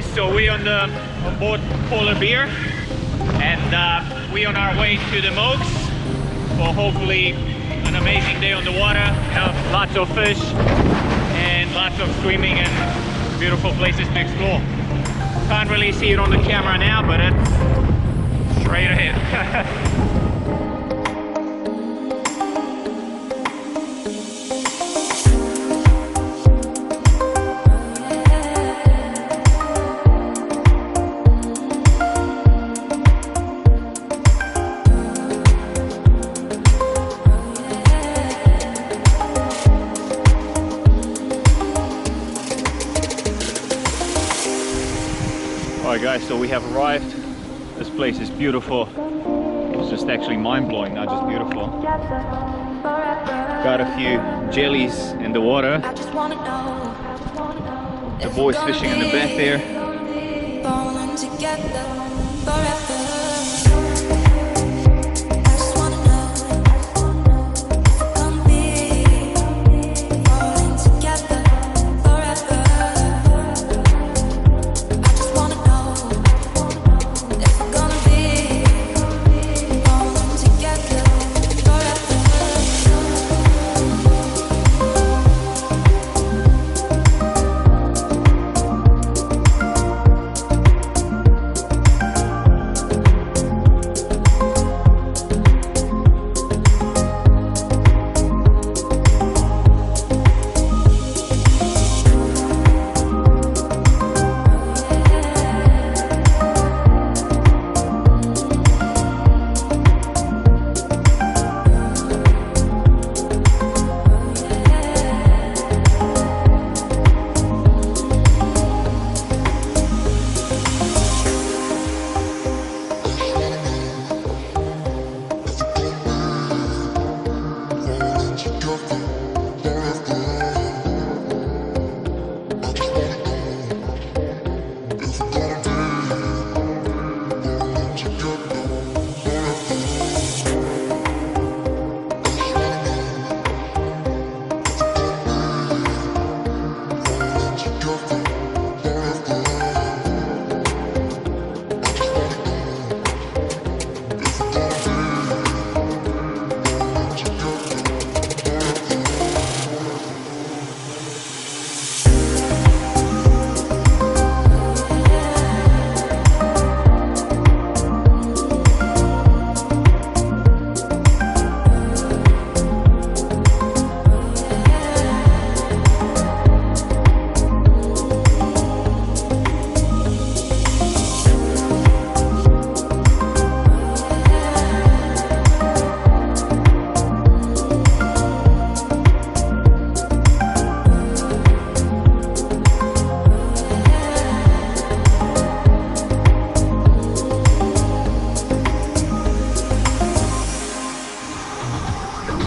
guys, so we're on board Polar Bear, and we're on our way to the Mokes for hopefully an amazing day on the water. Lots of fish and lots of swimming and beautiful places to explore. Can't really see it on the camera now, but it's straight ahead. Alright guys, so we have arrived. This place is beautiful. It's just actually mind-blowing, not just beautiful. Got a few jellies in the water. The boys fishing in the back there.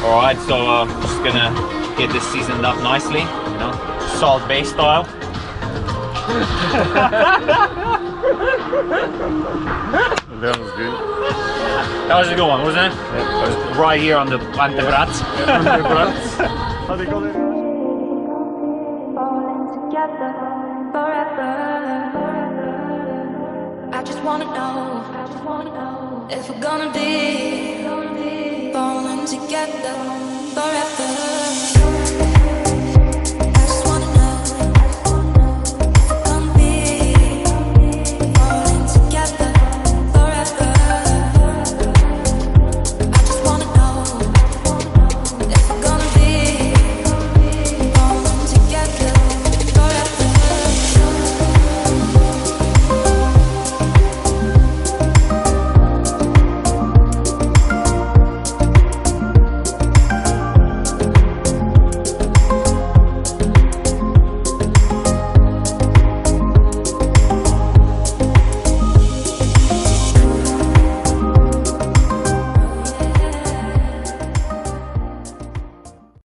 Alright, so I'm just gonna get this seasoned up nicely, you know, Salt Bay style. That was good. That was a good one, wasn't it? Yeah. It was right here on the Antebrat. How do you call it? I just wanna know if we're gonna be falling together forever.